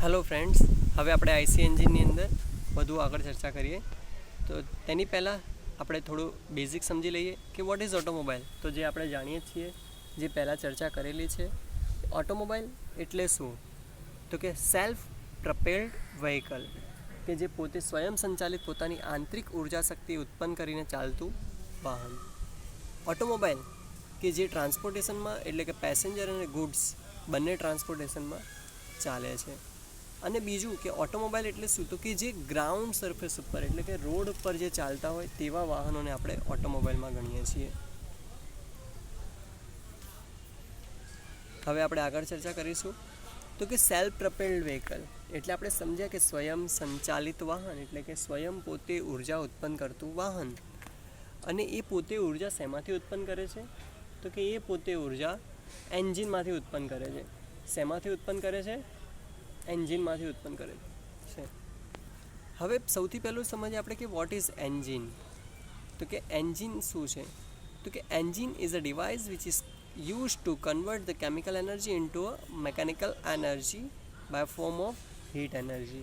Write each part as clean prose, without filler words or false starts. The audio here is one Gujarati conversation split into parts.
હેલો ફ્રેન્ડ્સ, હવે આપણે આઈસી એન્જિનની અંદર વધુ આગળ ચર્ચા કરીએ. તો તેની પહેલાં આપણે થોડું બેઝિક સમજી લઈએ કે વોટ ઇઝ ઓટોમોબાઈલ. તો જે આપણે જાણીએ છીએ, જે પહેલાં ચર્ચા કરેલી છે, ઓટોમોબાઈલ એટલે શું? તો કે સેલ્ફ પ્રપેલ્ડ વ્હીકલ, કે જે પોતે સ્વયં સંચાલિત પોતાની આંતરિક ઉર્જા શક્તિ ઉત્પન્ન કરીને ચાલતું વાહન. ઓટોમોબાઈલ કે જે ટ્રાન્સપોર્ટેશનમાં એટલે કે પેસેન્જર અને ગુડ્સ બંને ટ્રાન્સપોર્ટેશનમાં ચાલે છે. અને બીજું કે ઓટોમોબાઈલ એટલે શું? તો કે જે ગ્રાઉન્ડ સરફેસ ઉપર એટલે કે રોડ ઉપર જે ચાલતા હોય તેવા વાહનોને આપણે ઓટોમોબાઈલમાં ગણીએ છીએ. હવે આપણે આગળ ચર્ચા કરીશું. તો કે સેલ્ફ પ્રપેલ્ડ વ્હીકલ એટલે આપણે સમજ્યા કે સ્વયં સંચાલિત વાહન એટલે કે સ્વયં પોતે ઉર્જા ઉત્પન્ન કરતું વાહન. અને એ પોતે ઉર્જા શેમાંથી ઉત્પન્ન કરે છે? તો કે એ પોતે ઉર્જા એન્જિનમાંથી ઉત્પન્ન કરે છે. શેમાંથી ઉત્પન્ન કરે છે? એન્જિનમાંથી ઉત્પન્ન કરે છે. હવે સૌથી પહેલું સમજીએ આપણે કે વોટ ઇઝ એન્જિન. તો કે એન્જિન શું છે? તો કે engine is a device which is used to convert the chemical energy into a mechanical energy by form of heat energy.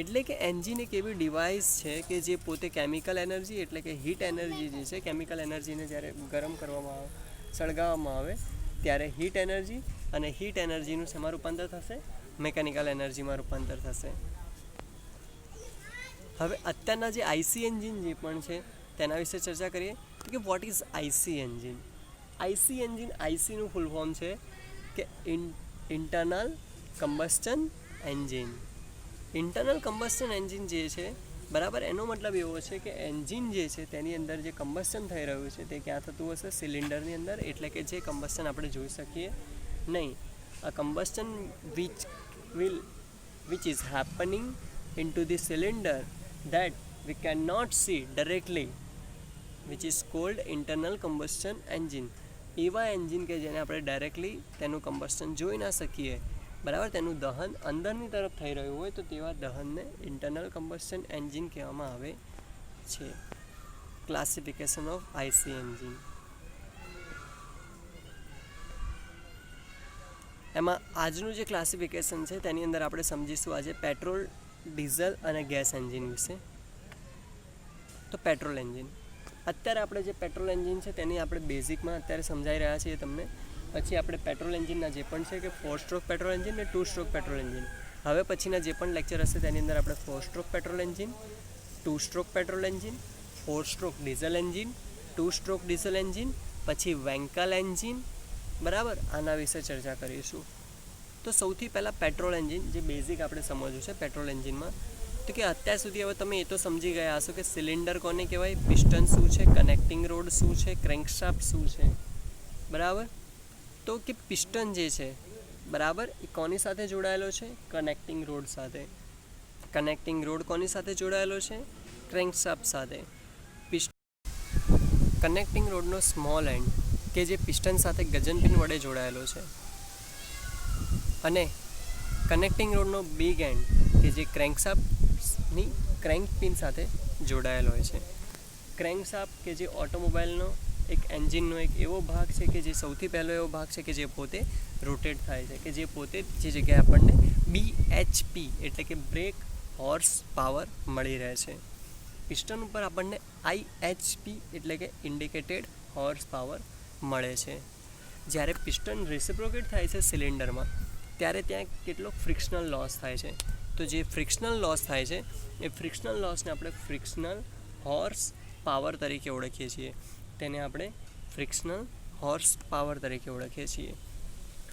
એટલે કે એન્જિન એક એવી ડિવાઇસ છે કે જે પોતે કેમિકલ એનર્જી એટલે કે હીટ એનર્જી જે છે, કેમિકલ એનર્જીને જ્યારે ગરમ કરવામાં આવે, સળગાવવામાં આવે ત્યારે હીટ એનર્જી, અને હીટ એનર્જીનું શેમાં રૂપાંતર થશે? મેકેનિકલ એનર્જીમાં રૂપાંતર થશે. હવે અત્યારના જે આઈસી એન્જિન જે પણ છે તેના વિશે ચર્ચા કરીએ. તો કે what is IC engine. IC engine, આઈસીનું ફૂલ ફોર્મ છે કે internal combustion engine. Internal combustion engine જે છે, બરાબર, એનો મતલબ એવો છે કે એન્જિન જે છે તેની અંદર જે કમ્બસ્ચન થઈ રહ્યું છે તે ક્યાં થતું હશે? સિલિન્ડરની અંદર. એટલે કે જે કમ્બસ્ચન આપણે જોઈ શકીએ નહીં. A combustion which is happening into the cylinder that we cannot see directly, which is called internal combustion engine. એવા એન્જિન કે જેને આપણે ડાયરેક્ટલી તેનું કમ્બસ્શન જોઈ ના શકીએ, બરાબર, તેનું દહન અંદરની તરફ થઈ રહ્યું હોય તો તેવા દહનને ઇન્ટરનલ કમ્બસ્શન એન્જિન કહેવામાં આવે છે. Classification of IC engine. એમાં આજનું જે ક્લાસિફિકેશન છે તેની અંદર આપણે સમજીશું આજે પેટ્રોલ, ડીઝલ અને ગેસ એન્જિન વિશે. તો પેટ્રોલ એન્જિન, અત્યારે આપણે જે પેટ્રોલ એન્જિન છે તેની આપણે બેઝિકમાં અત્યારે સમજાઈ રહ્યા છીએ તમને. પછી આપણે પેટ્રોલ એન્જિનના જે પણ છે કે 4 સ્ટ્રોક પેટ્રોલ એન્જિન ને 2 સ્ટ્રોક પેટ્રોલ એન્જિન. હવે પછીના જે પણ લેક્ચર હશે તેની અંદર આપણે 4 stroke petrol engine, 2 stroke petrol engine, 4 stroke diesel engine, 2 stroke diesel engine, પછી વેન્કલ એન્જિન, બરાબર, આના વિશે ચર્ચા કરીશું. તો સૌથી પહેલાં પેટ્રોલ એન્જિન, જે બેઝિક આપણે સમજવું છે પેટ્રોલ એન્જિનમાં. તો કે અત્યાર સુધી હવે તમે એ તો સમજી ગયા હશો કે સિલિન્ડર કોને કહેવાય, પિસ્ટન શું છે, કનેક્ટિંગ રોડ શું છે, ક્રેન્કશાફ્ટ શું છે, બરાબર. તો કે પિસ્ટન જે છે, બરાબર, એ કોની સાથે જોડાયેલો છે? કનેક્ટિંગ રોડ સાથે. કનેક્ટિંગ રોડ કોની સાથે જોડાયેલો છે? ક્રેન્કશાફ્ટ સાથે. કનેક્ટિંગ રોડનો સ્મોલ એન્ડ કે જે પિસ્ટન સાથે ગજનપિન વડે જોડાયેલો છે, અને કનેક્ટિંગ રોડનો બિગ એન્ડ કે જે ક્રેન્કશાફ્ટની ક્રેન્ક પિન સાથે જોડાયેલો હોય છે. ક્રેન્કશાફ્ટ કે જે ઓટોમોબાઈલનો એક એન્જિનનો એક એવો ભાગ છે કે જે સૌથી પહેલો એવો ભાગ છે કે જે પોતે રોટેટ થાય છે, કે જે પોતે જે જગ્યાએ આપણને BHP એટલે કે બ્રેક હોર્સ પાવર મળી રહે છે. પિસ્ટન ઉપર આપણને IHP એટલે કે ઇન્ડિકેટેડ હોર્સ પાવર મળે છે. જ્યારે પિસ્ટન રેસિપ્રોકેટ થાય છે સિલિન્ડરમાં ત્યારે ત્યાં કેટલો ફ્રિક્શનલ લોસ થાય છે. તો જે ફ્રિક્શનલ લોસ થાય છે એ ફ્રિક્શનલ લોસને આપણે ફ્રિક્શનલ હોર્સ પાવર તરીકે ઓળખીએ છીએ. તેને આપણે ફ્રિક્શનલ હોર્સ પાવર તરીકે ઓળખીએ છીએ.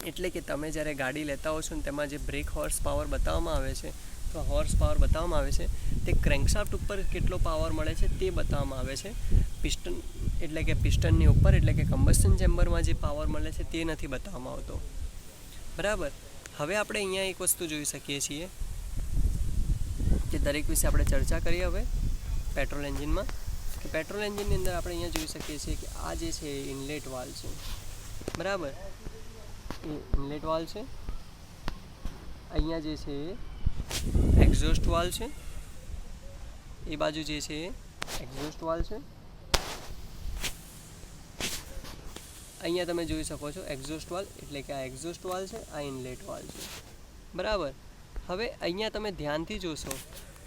એટલે કે તમે જ્યારે ગાડી લેતા હો છો ને તેમાં જે બ્રેક હોર્સ પાવર બતાવવામાં આવે છે, તો હોર્સ પાવર બતાવવામાં આવે છે તે ક્રેન્કશાફ્ટ ઉપર કેટલો પાવર મળે છે તે બતાવવામાં આવે છે. પિસ્ટન એટલે કે પિસ્ટનની ઉપર એટલે કે કમ્બસ્શન ચેમ્બરમાં જે પાવર મળે છે તે નથી બતાવવામાં આવતો, બરાબર. હવે આપણે અહીંયા એક વસ્તુ જોઈ શકીએ છીએ કે દરેક વિશે આપણે ચર્ચા કરીએ. હવે પેટ્રોલ એન્જિનમાં, કે પેટ્રોલ એન્જિનની અંદર આપણે અહીંયા જોઈ શકીએ છીએ કે આ જે છે એ ઇનલેટ વાલ્વ છે, બરાબર, એ ઇનલેટ વાલ્વ છે. અહીંયા જે છે એ એક્ઝોસ્ટ વાલ્વ છે, એ બાજુ જે છે એ એક્ઝોસ્ટ વાલ્વ છે. અહીંયા તમે જોઈ શકો છો એક્ઝોસ્ટ વાલ્વ એટલે કે આ એક્ઝોસ્ટ વાલ્વ છે, આ ઇનલેટ વાલ્વ છે, બરાબર. હવે અહીંયા તમે ધ્યાનથી જોશો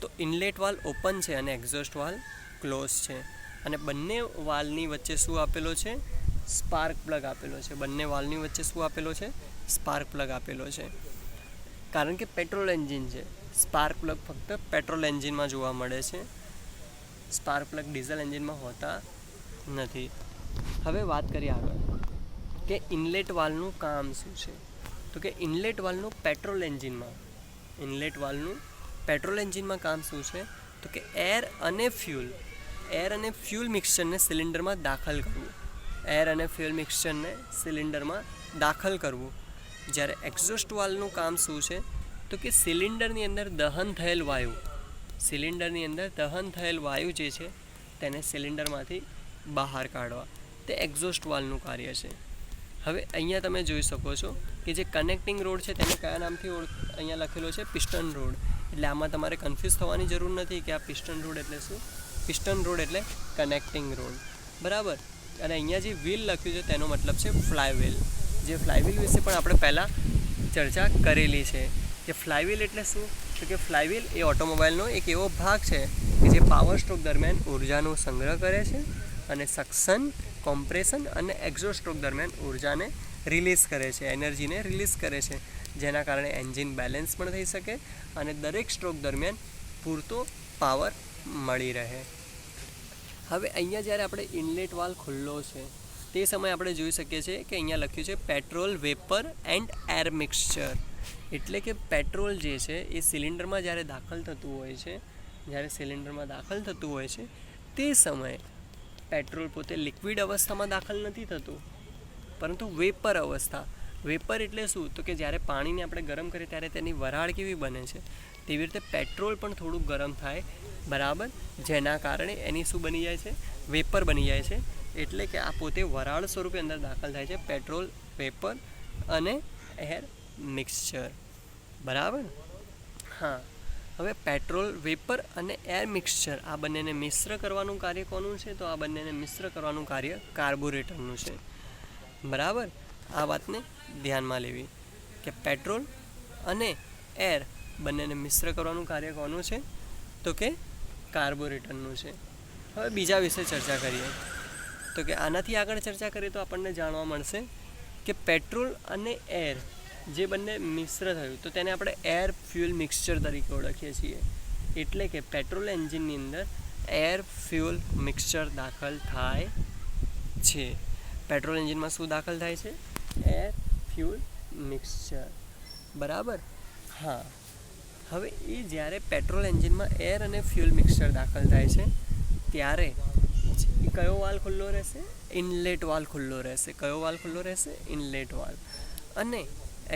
તો ઇનલેટ વાલ્વ ઓપન છે અને એક્ઝોસ્ટ વાલ્વ ક્લોઝ છે, અને બંને વાલ્વની વચ્ચે શું આપેલો છે? સ્પાર્ક પ્લગ આપેલો છે. બંને વાલ્વની વચ્ચે શું આપેલો છે? સ્પાર્ક પ્લગ આપેલો છે. કારણ કે પેટ્રોલ એન્જિન છે, સ્પાર્ક પ્લગ ફક્ત પેટ્રોલ એન્જિનમાં જોવા મળે છે, સ્પાર્ક પ્લગ ડીઝલ એન્જિનમાં હોતા નથી. હવે વાત કરીએ આગળ કે ઇનલેટ વાલ્વનું કામ શું છે. તો કે ઇનલેટ વાલ્વનું પેટ્રોલ એન્જિનમાં કામ શું છે? તો કે એર અને ફ્યુલ મિક્સચરને સિલિન્ડરમાં દાખલ કરવું. જ્યારે એક્ઝોસ્ટ વાલ્વનું કામ શું છે? તો કે સિલિન્ડરની અંદર દહન થયેલ વાયુ જે છે તેને સિલિન્ડરમાંથી બહાર કાઢવા. તે એક્ઝોસ્ટ વાલ્વનું કાર્ય છે. હવે અહીંયા તમે જોઈ શકો છો કે જે કનેક્ટિંગ રોડ છે તેને કયા નામથી અહીંયા લખેલો છે? Piston road. એટલે આમાં તમારે કન્ફ્યુઝ થવાની જરૂર નથી કે આ પિસ્ટન રોડ એટલે શું. પિસ્ટન રોડ એટલે કનેક્ટિંગ રોડ, બરાબર. અને અહીંયા જે વ્હીલ લખ્યું છે તેનો મતલબ છે ફ્લાયવ્હીલ. જે ફ્લાયવ્હીલ વિશે પણ આપણે પહેલાં ચર્ચા કરેલી છે. કે ફ્લાયવ્હીલ એટલે શું? તો કે ફ્લાયવ્હીલ એ ઓટોમોબાઈલનો એક એવો ભાગ છે કે જે પાવર સ્ટ્રોક દરમિયાન ઉર્જાનો સંગ્રહ કરે છે અને સક્શન, કોમ્પ્રેશન અને એક્ઝોસ્ટ સ્ટ્રોક દરમિયાન ઉર્જાને રિલીઝ કરે છે, એનર્જીને રિલીઝ કરે છે, જેના કારણે એન્જિન બેલેન્સ પણ થઈ શકે અને દરેક સ્ટ્રોક દરમિયાન પૂરતો પાવર મળી રહે. હવે અહીંયા જ્યારે આપણે ઇનલેટ વાલ્વ ખુલ્લો છે તે સમયે આપણે જોઈ શકીએ છીએ કે અહીંયા લખ્યું છે petrol vapour and air mixture. એટલે કે પેટ્રોલ જે છે એ સિલિન્ડરમાં જ્યારે દાખલ થતું હોય છે તે સમયે પેટ્રોલ પોતે લિક્વિડ અવસ્થામાં દાખલ નથી થતું, પરંતુ વેપર અવસ્થા. વેપર એટલે શું? તો કે જ્યારે પાણીને આપણે ગરમ કરીએ ત્યારે તેની વરાળ કેવી બને છે, તેવી રીતે પેટ્રોલ પણ થોડુંક ગરમ થાય, બરાબર, જેના કારણે એની શું બની જાય છે? વેપર બની જાય છે. એટલે કે આ પોતે વરાળ સ્વરૂપે અંદર દાખલ થાય છે, પેટ્રોલ વેપર અને એર મિક્સચર, બરાબર. હા, હવે પેટ્રોલ વેપર અને એર મિક્સચર આ બંનેને મિશ્ર કરવાનું કાર્ય કોનું છે? તો આ બંનેને મિશ્ર કરવાનું કાર્ય કાર્બોરેટરનું છે, બરાબર. આ વાતને ધ્યાનમાં લેવી કે પેટ્રોલ અને એર બંનેને મિશ્ર કરવાનું કાર્ય કોનું છે? તો કે કાર્બોરેટરનું છે. હવે બીજા વિશે ચર્ચા કરીએ તો કે આનાથી આગળ ચર્ચા કરીએ તો આપણને જાણવા મળશે કે પેટ્રોલ અને એર જે બંને મિશ્ર થયું તો તેને આપણે એર ફ્યુલ મિક્સચર તરીકે ઓળખીએ છીએ. એટલે કે પેટ્રોલ એન્જિનની અંદર એર ફ્યુલ મિક્સચર દાખલ થાય છે. પેટ્રોલ એન્જિનમાં શું દાખલ થાય છે? એર ફ્યુલ મિક્સચર, બરાબર. હા, હવે એ જ્યારે પેટ્રોલ એન્જિનમાં એર અને ફ્યુલ મિક્સચર દાખલ થાય છે ત્યારે કયો વાલ્વ ખુલ્લો રહેશે? ઇનલેટ વાલ્વ ખુલ્લો રહેશે. કયો વાલ્વ ખુલ્લો રહેશે? Inlet valve. અને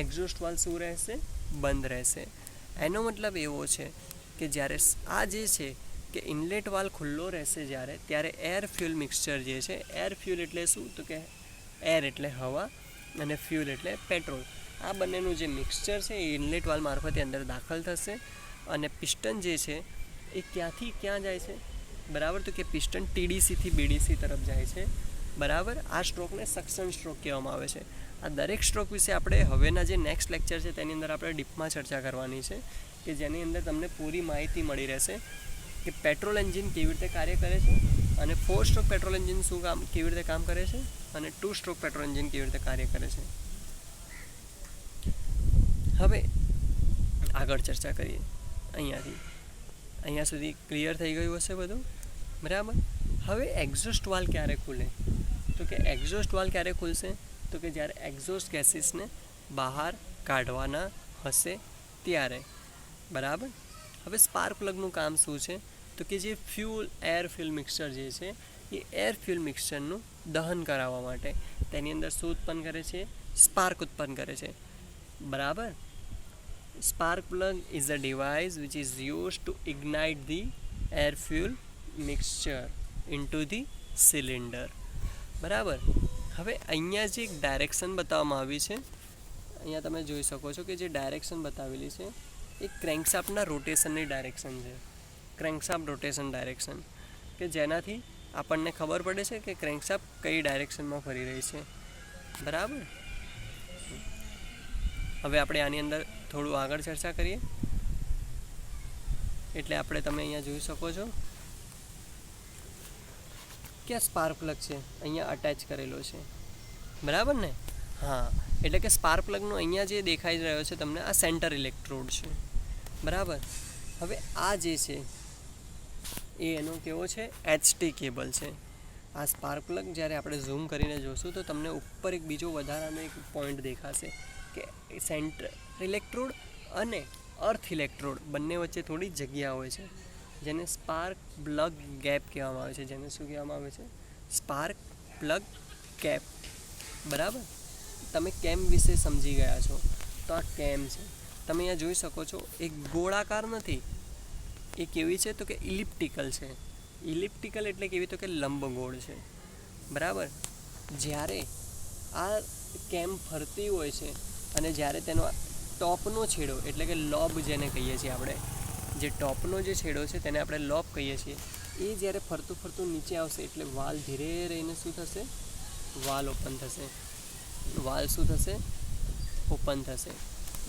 એક્ઝોસ્ટ વાલ્વ શું રહેશે? બંધ રહેશે. એનો મતલબ એવો છે કે જ્યારે આ જે છે કે ઇનલેટ વાલ્વ ખુલ્લો રહેશે ત્યારે એર ફ્યુલ મિક્સચર જે છે, એર ફ્યુલ એટલે શું? તો કે એર એટલે હવા અને ફ્યુલ એટલે પેટ્રોલ. આ બંનેનું જે મિક્સચર છે એ ઇનલેટ વાલ્વ મારફતે અંદર દાખલ થશે અને પિસ્ટન જે છે એ ક્યાંથી ક્યાં જાય છે? બરાબર, તો કે પિસ્ટન ટીડીસીથી બીડીસી તરફ જાય છે, બરાબર. આ સ્ટ્રોકને સક્શન સ્ટ્રોક કહેવામાં આવે છે. આ દરેક સ્ટ્રોક વિશે આપણે હવેના જે નેક્સ્ટ લેક્ચર છે તેની અંદર આપણે ડીપમાં ચર્ચા કરવાની છે કે જેની અંદર તમને પૂરી માહિતી મળી રહેશે કે પેટ્રોલ એન્જિન કેવી રીતે કાર્ય કરે છે અને 4 સ્ટ્રોક પેટ્રોલ એન્જિન કેવી રીતે કામ કરે છે અને 2 સ્ટ્રોક પેટ્રોલ એન્જિન કેવી રીતે કાર્ય કરે છે. હવે આગળ ચર્ચા કરીએ. અહીંયા સુધી ક્લિયર થઈ ગયું હશે બધું, બરાબર. હવે એક્ઝોસ્ટ વાલ્વ ક્યારે ખુલે? તો કે એક્ઝોસ્ટ વાલ્વ ક્યારે ખુલશે? તો કે જ્યારે એક્ઝોસ્ટ ગેસીસને બહાર કાઢવાના હશે ત્યારે, બરાબર. હવે સ્પાર્ક પ્લગનું કામ શું છે? તો કે જે એર ફ્યુલ મિક્સચર જે છે એ એર ફ્યુલ મિક્સચરનું દહન કરાવવા માટે તેની અંદર શું ઉત્પન્ન કરે છે? સ્પાર્ક ઉત્પન્ન કરે છે, બરાબર. Spark plug is a device which is used to ignite the air fuel mixture into the cylinder, બરાબર. હવે અહીંયા જે એક ડાયરેક્શન બતાવવામાં આવી છે, અહીંયા તમે જોઈ શકો છો કે જે ડાયરેક્શન બતાવેલી છે એ ક્રેન્કશાફ્ટના રોટેશનની ડાયરેક્શન છે. ક્રેન્કશાફ્ટ રોટેશન ડાયરેક્શન કે જેનાથી આપણને ખબર પડે છે કે ક્રેન્કશાફ્ટ કઈ ડાયરેક્શનમાં ફરી રહી છે, બરાબર. હવે આપણે આની અંદર થોડું આગળ ચર્ચા કરીએ એટલે આપણે તમે અહીંયા જોઈ શકો છો કે આ સ્પાર્ક પ્લગ છે અહીંયા અટેચ કરેલો છે, બરાબર ને? હા, એટલે કે સ્પાર્ક પ્લગનો અહીંયા જે દેખાઈ રહ્યો છે તમને આ સેન્ટર ઇલેક્ટ્રોડ છે, બરાબર. હવે આ જે છે એ એનો કેવો છે, HT કેબલ છે. આ સ્પાર્ક પ્લગ જ્યારે આપણે ઝૂમ કરીને જોશું તો તમને ઉપર એક બીજો વધારાનો એક પોઈન્ટ દેખાશે કે સેન્ટર ઇલેક્ટ્રોડ અને અર્થ ઇલેક્ટ્રોડ બંને વચ્ચે થોડી જગ્યા હોય છે, જેને સ્પાર્ક પ્લગ ગેપ કહેવામાં આવે છે. જેને શું કહેવામાં આવે છે? સ્પાર્ક પ્લગ ગેપ, બરાબર. તમે કેમ વિશે સમજી ગયા છો, તો આ કેમ છે. તમે અહીંયા જોઈ શકો છો એક ગોળાકાર નથી, એ કેવી છે તો કે ઇલિપ્ટિકલ છે. ઇલિપ્ટિકલ એટલે કેવી તો કે લંબગોળ છે, બરાબર. જ્યારે આ કેમ ફરતી હોય છે અને જ્યારે તેનો ટોપનો છેડો એટલે કે લોબ જેને કહીએ છીએ આપણે, જે ટોપનો જે છેડો છે તેને આપણે લોબ કહીએ છીએ, એ જ્યારે ફરતું ફરતું નીચે આવશે એટલે વાલ ધીરે રહીને શું થશે? વાલ ઓપન થશે. વાલ શું થશે? ઓપન થશે,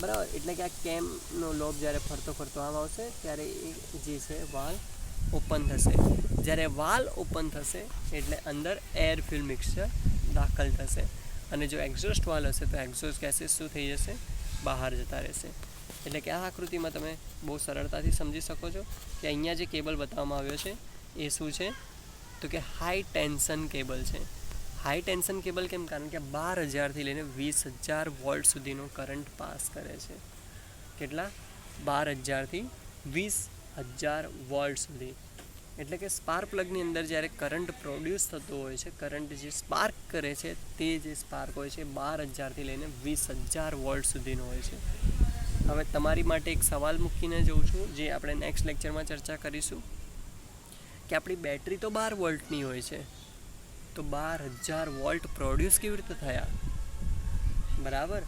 બરાબર. એટલે કે આ કેમનો લોબ જ્યારે ફરતો ફરતો આમ આવશે ત્યારે એ જે છે વાલ ઓપન થશે. જ્યારે વાલ ઓપન થશે એટલે અંદર એર ફ્યુલ મિક્સચર દાખલ થશે, અને જો એક્ઝોસ્ટ વાલ હશે તો એક્ઝોસ્ટ ગેસીસ શું થઈ જશે? બહાર જતા રહેશે. એટલે કે આ આકૃતિમાં તમે બહુ સરળતાથી સમજી શકો છો કે અહીંયા જે કેબલ બતાવવામાં આવ્યો છે એ શું છે તો કે હાઈ ટેન્શન કેબલ છે. હાઈ ટેન્શન કેબલ કેમ? કારણ કે 12,000થી લઈને 20,000 વોલ્ટ સુધીનો કરંટ પાસ કરે છે. કેટલા? 12,000થી 20,000 વોલ્ટ સુધી. એટલે કે સ્પાર્ક પ્લગની અંદર જ્યારે કરંટ પ્રોડ્યુસ થતો હોય છે, કરંટ જે સ્પાર્ક કરે છે તે જે સ્પાર્ક હોય છે 12,000થી લઈને 20,000 વોલ્ટ સુધીનો હોય છે. હવે તમારી માટે એક સવાલ મૂકીને જોઉં છું, જે આપણે નેક્સ્ટ લેક્ચરમાં ચર્ચા કરીશું, કે આપણી બેટરી તો 12 વોલ્ટની હોય છે, તો 12,000 વોલ્ટ પ્રોડ્યુસ કેવી રીતે થયા? બરાબર.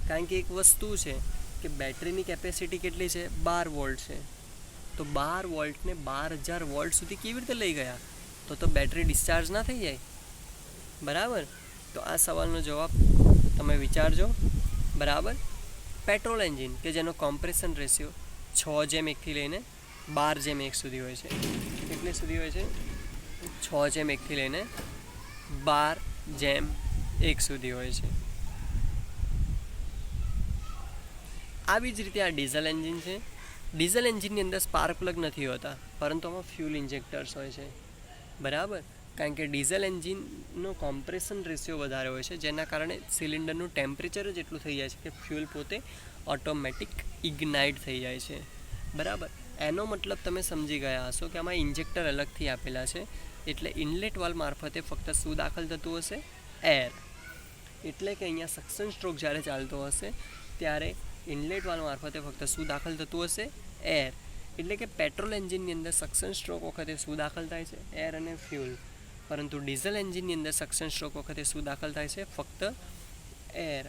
કારણ કે એક વસ્તુ છે કે બેટરીની કેપેસિટી કેટલી છે? 12 વોલ્ટ છે. તો 12 વોલ્ટને 12,000 વોલ્ટ સુધી કેવી રીતે લઈ ગયા? તો બેટરી ડિસ્ચાર્જ ના થઈ જાય, બરાબર. તો આ સવાલનો જવાબ તમે વિચારજો, બરાબર. પેટ્રોલ એન્જિન કે જેનો કોમ્પ્રેશન રેશિયો 6:1 લઈને 12:1 સુધી હોય છે. કેટલી સુધી હોય છે? 6:1 લઈને 12:1 સુધી હોય છે. આવી જ રીતે આ ડીઝલ એન્જિન છે. ડીઝલ એન્જિનની અંદર સ્પાર્ક પ્લગ નથી હોતા, પરંતુ આમાં ફ્યુલ ઇન્જેક્ટર્સ હોય છે, બરાબર. કારણ કે ડીઝલ એન્જિનનો કોમ્પ્રેશન રેશિયો વધારે હોય છે, જેના કારણે સિલિન્ડરનું ટેમ્પરેચર જ એટલું થઈ જાય છે કે ફ્યુલ પોતે ઓટોમેટિક ઇગ્નાઇટ થઈ જાય છે, બરાબર. એનો મતલબ તમે સમજી ગયા હશો કે આમાં ઇન્જેક્ટર અલગથી આપેલા છે. એટલે ઇનલેટ વાલ્વ મારફતે ફક્ત શું દાખલ થતું હશે? એર. એટલે કે અહીંયા સક્શન સ્ટ્રોક જ્યારે ચાલતો હશે ત્યારે ઇનલેટ વાલ્વ મારફતે ફક્ત શું દાખલ થતું હશે? એર. એટલે કે પેટ્રોલ એન્જિનની અંદર સક્શન સ્ટ્રોક વખતે શું દાખલ થાય છે? એર અને ફ્યુલ. પરંતુ ડીઝલ એન્જિનની અંદર સક્શન સ્ટ્રોક વખતે શું દાખલ થાય છે? ફક્ત એર.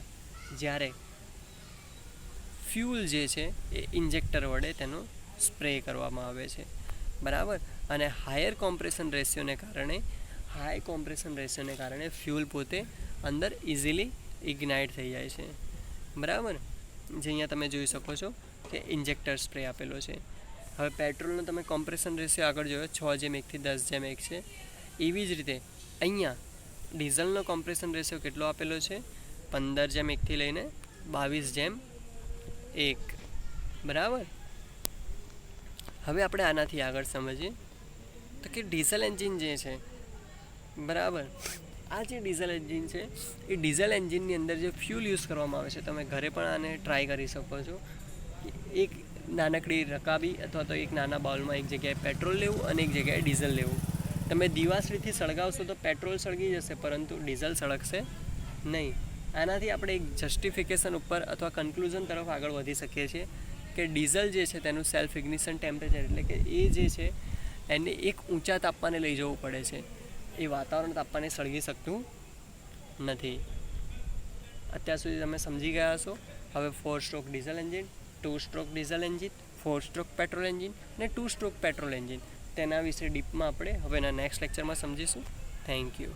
જ્યારે ફ્યુલ જે છે એ ઇન્જેક્ટર વડે તેનો સ્પ્રે કરવામાં આવે છે, બરાબર. અને હાઈ કોમ્પ્રેશન રેશિયોને કારણે ફ્યુલ પોતે અંદર ઇઝીલી ઇગ્નાઇટ થઈ જાય છે, બરાબર. જે અહીંયા તમે જોઈ શકો છો કે ઇન્જેક્ટર સ્પ્રે આપેલો છે. હવે પેટ્રોલનો તમે કોમ્પ્રેશન રેશિયો આગળ જોયો 6:1 થી 10:1 છે. એવી જ રીતે અહીંયા ડીઝલનો કોમ્પ્રેશન રેશિયો કેટલો આપેલો છે? 15:1 થી લઈને 22:1, બરાબર. હવે આપણે આનાથી આગળ સમજીએ તો કે ડીઝલ એન્જિન જે છે, બરાબર. આ જે ડીઝલ એન્જિન છે એ ડીઝલ એન્જિનની અંદર જે ફ્યુલ યુઝ કરવામાં આવે છે, તમે ઘરે પણ આને ટ્રાય કરી શકો છો. એક નાનકડી રકાબી અથવા તો એક નાના બાઉલમાં એક જગ્યાએ પેટ્રોલ લેવું અને એક જગ્યાએ ડીઝલ લેવું. તમે દિવાસળીથી સળગાવશો તો પેટ્રોલ સળગી જશે, પરંતુ ડીઝલ સળગશે નહીં. આનાથી આપણે એક જસ્ટિફિકેશન ઉપર અથવા કન્ક્લુઝન તરફ આગળ વધી શકીએ છીએ કે ડીઝલ જે છે તેનું સેલ્ફ ઇગ્નિશન ટેમ્પરેચર એટલે કે એ જે છે એને એક ઊંચા તાપમાને લઈ જવું પડે છે. એ વાતાવરણ તાપમાને સળગી શકતું નથી. અત્યાર સુધી તમે સમજી ગયા હશો. હવે 4 stroke diesel engine, 2 stroke diesel engine, 4 stroke petrol engine અને 2 સ્ટ્રોક પેટ્રોલ એન્જિન, તેના વિશે ડીપમાં આપણે હવેના નેક્સ્ટ લેક્ચરમાં સમજીશું. Thank you.